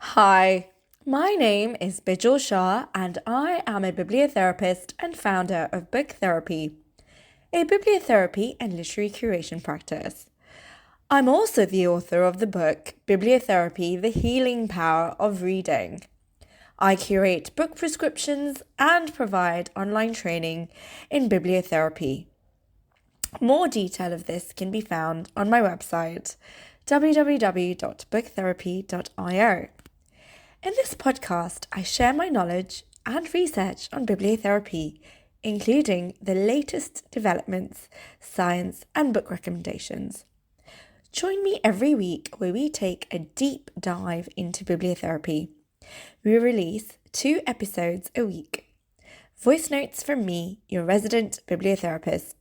Hi, my name is Bijal and I am a bibliotherapist and founder of Bibliotherapy, a bibliotherapy and literary curation practice. I'm also the author of the book Bibliotherapy, The Healing Power of Reading. I curate book prescriptions and provide online training in bibliotherapy. More detail of this can be found on my website, www.booktherapy.io. In this podcast, I share my knowledge and research on bibliotherapy, including the latest developments, science, and book recommendations. Join me every week where we take a deep dive into bibliotherapy. We release 2 episodes a week. Voice notes from me, your resident bibliotherapist,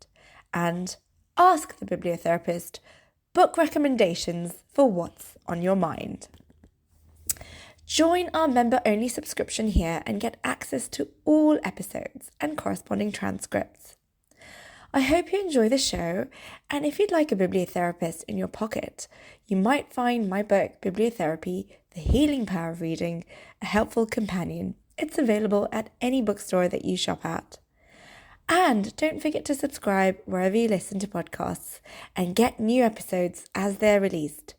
and Ask the Bibliotherapist, book recommendations for what's on your mind. Join our member-only subscription here and get access to all episodes and corresponding transcripts. I hope you enjoy the show, and if you'd like a bibliotherapist in your pocket, you might find my book, Bibliotherapy, The Healing Power of Reading, a helpful companion. It's available at any bookstore that you shop at. And don't forget to subscribe wherever you listen to podcasts and get new episodes as they're released.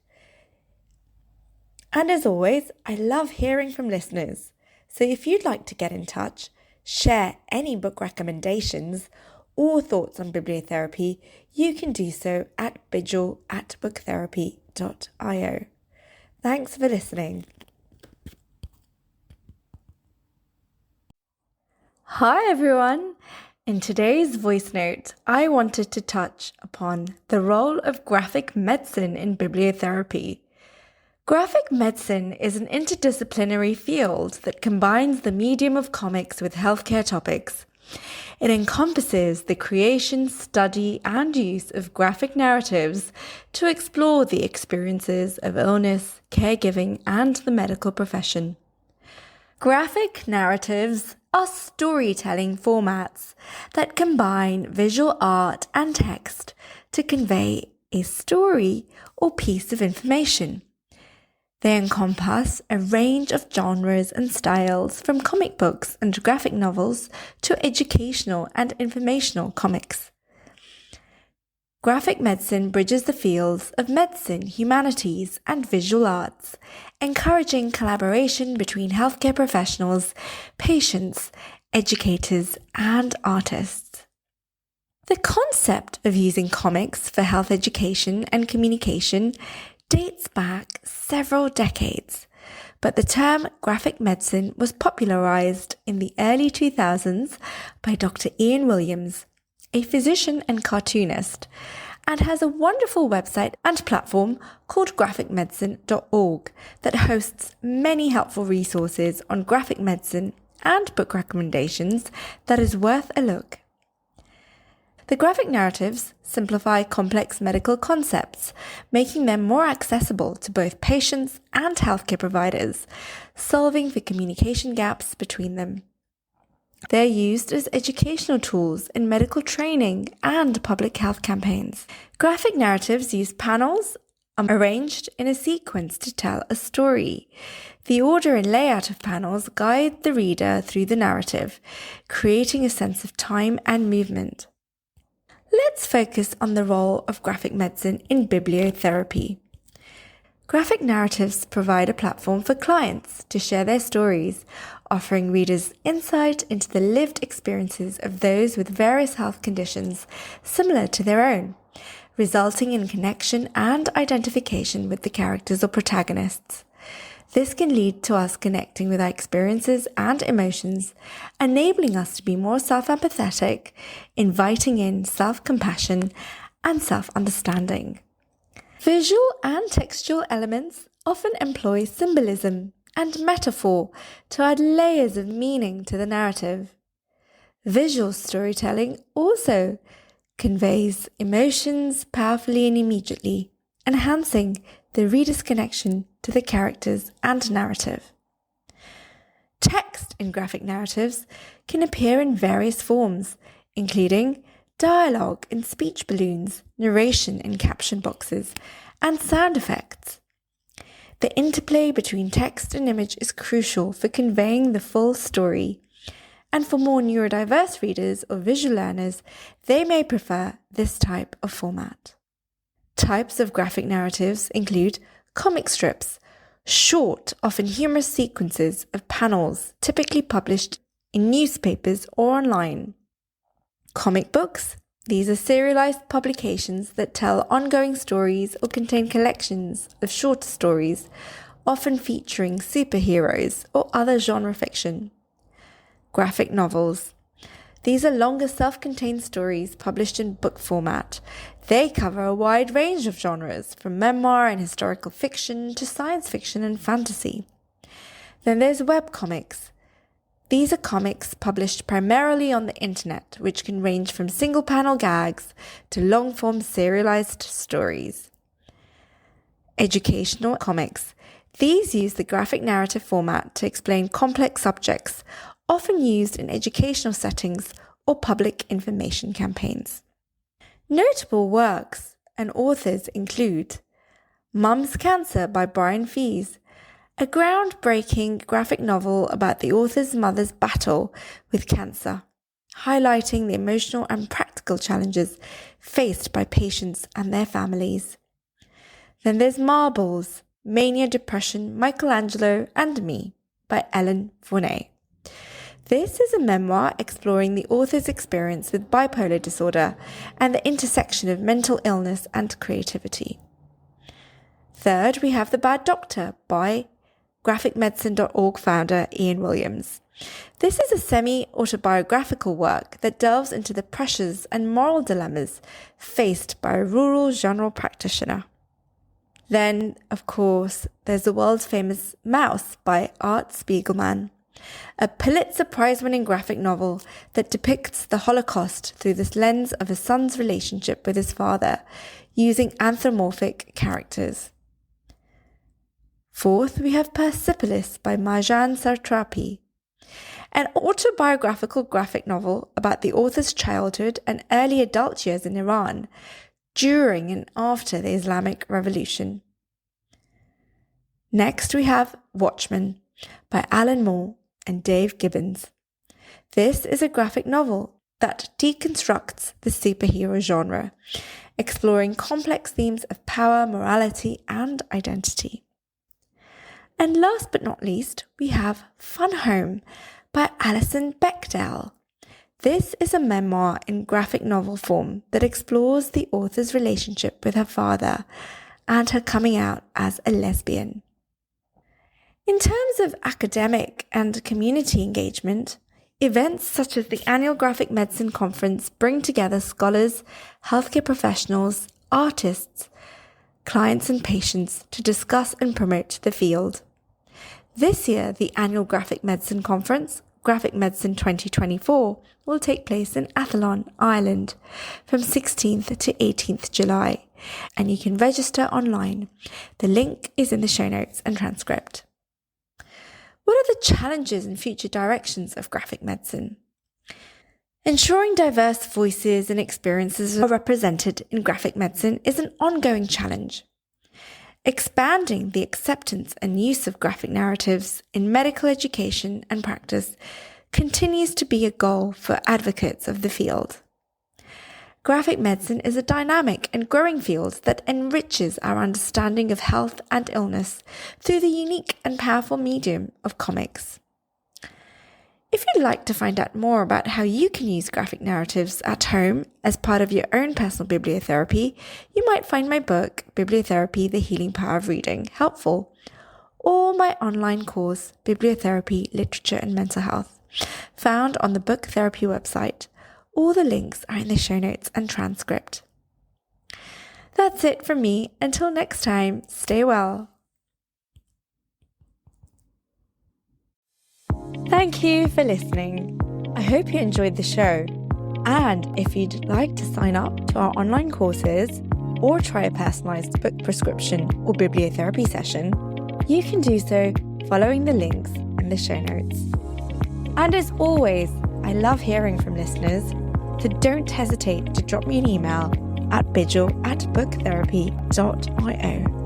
And as always, I love hearing from listeners. So if you'd like to get in touch, share any book recommendations or thoughts on bibliotherapy, you can do so at bijal@booktherapy.io. Thanks for listening. Hi everyone! In today's voice note, I wanted to touch upon the role of graphic medicine in bibliotherapy. Graphic medicine is an interdisciplinary field that combines the medium of comics with healthcare topics. It encompasses the creation, study, and use of graphic narratives to explore the experiences of illness, caregiving, and the medical profession. Graphic narratives are storytelling formats that combine visual art and text to convey a story or piece of information. They encompass a range of genres and styles, from comic books and graphic novels to educational and informational comics. Graphic medicine bridges the fields of medicine, humanities, and visual arts, encouraging collaboration between healthcare professionals, patients, educators, and artists. The concept of using comics for health education and communication dates back several decades, but the term graphic medicine was popularized in the early 2000s by Dr. Ian Williams, a physician and cartoonist, and has a wonderful website and platform called graphicmedicine.org that hosts many helpful resources on graphic medicine and book recommendations that is worth a look. The graphic narratives simplify complex medical concepts, making them more accessible to both patients and healthcare providers, solving the communication gaps between them. They're used as educational tools in medical training and public health campaigns. Graphic narratives use panels arranged in a sequence to tell a story. The order and layout of panels guide the reader through the narrative, creating a sense of time and movement. Let's focus on the role of graphic medicine in bibliotherapy. Graphic narratives provide a platform for clients to share their stories, offering readers insight into the lived experiences of those with various health conditions similar to their own, resulting in connection and identification with the characters or protagonists. This can lead to us connecting with our experiences and emotions, enabling us to be more self-empathetic, inviting in self-compassion and self-understanding. Visual and textual elements often employ symbolism and metaphor to add layers of meaning to the narrative. Visual storytelling also conveys emotions powerfully and immediately, enhancing the reader's connection to the characters and narrative. Text in graphic narratives can appear in various forms, including dialogue in speech balloons, narration in caption boxes, and sound effects. The interplay between text and image is crucial for conveying the full story. And for more neurodiverse readers or visual learners, they may prefer this type of format. Types of graphic narratives include comic strips, short, often humorous sequences of panels typically published in newspapers or online. Comic books. These are serialized publications that tell ongoing stories or contain collections of shorter stories, often featuring superheroes or other genre fiction. Graphic novels. These are longer self-contained stories published in book format. They cover a wide range of genres, from memoir and historical fiction to science fiction and fantasy. Then there's webcomics. These are comics published primarily on the internet, which can range from single-panel gags to long-form serialized stories. Educational comics. These use the graphic narrative format to explain complex subjects, often used in educational settings or public information campaigns. Notable works and authors include Mum's Cancer by Brian Fees, a groundbreaking graphic novel about the author's mother's battle with cancer, highlighting the emotional and practical challenges faced by patients and their families. Then there's Marbles, Mania, Depression, Michelangelo and Me by Ellen Fournay. This is a memoir exploring the author's experience with bipolar disorder and the intersection of mental illness and creativity. Third, we have The Bad Doctor by graphicmedicine.org founder Ian Williams. This is a semi-autobiographical work that delves into the pressures and moral dilemmas faced by a rural general practitioner. Then, of course, there's the world's famous Mouse by Art Spiegelman, a Pulitzer Prize-winning graphic novel that depicts the Holocaust through the lens of a son's relationship with his father, using anthropomorphic characters. Fourth, we have Persepolis by Marjane Satrapi, an autobiographical graphic novel about the author's childhood and early adult years in Iran during and after the Islamic Revolution. Next, we have Watchmen by Alan Moore and Dave Gibbons. This is a graphic novel that deconstructs the superhero genre, exploring complex themes of power, morality, and identity. And last but not least, we have Fun Home by Alison Bechdel. This is a memoir in graphic novel form that explores the author's relationship with her father and her coming out as a lesbian. In terms of academic and community engagement, events such as the annual Graphic Medicine Conference bring together scholars, healthcare professionals, artists, clients and patients to discuss and promote the field. This year, the annual Graphic Medicine Conference, Graphic Medicine 2024, will take place in Athlone, Ireland, from 16th to 18th July, and you can register online. The link is in the show notes and transcript. What are the challenges and future directions of graphic medicine? Ensuring diverse voices and experiences are represented in graphic medicine is an ongoing challenge. Expanding the acceptance and use of graphic narratives in medical education and practice continues to be a goal for advocates of the field. Graphic medicine is a dynamic and growing field that enriches our understanding of health and illness through the unique and powerful medium of comics. If you'd like to find out more about how you can use graphic narratives at home as part of your own personal bibliotherapy, you might find my book, Bibliotherapy, The Healing Power of Reading, helpful, or my online course, Bibliotherapy, Literature and Mental Health, found on the Book Therapy website. All the links are in the show notes and transcript. That's it from me. Until next time, stay well. Thank you for listening. I hope you enjoyed the show. And if you'd like to sign up to our online courses or try a personalized book prescription or bibliotherapy session, you can do so following the links in the show notes. And as always, I love hearing from listeners, so don't hesitate to drop me an email at bijal@booktherapy.io.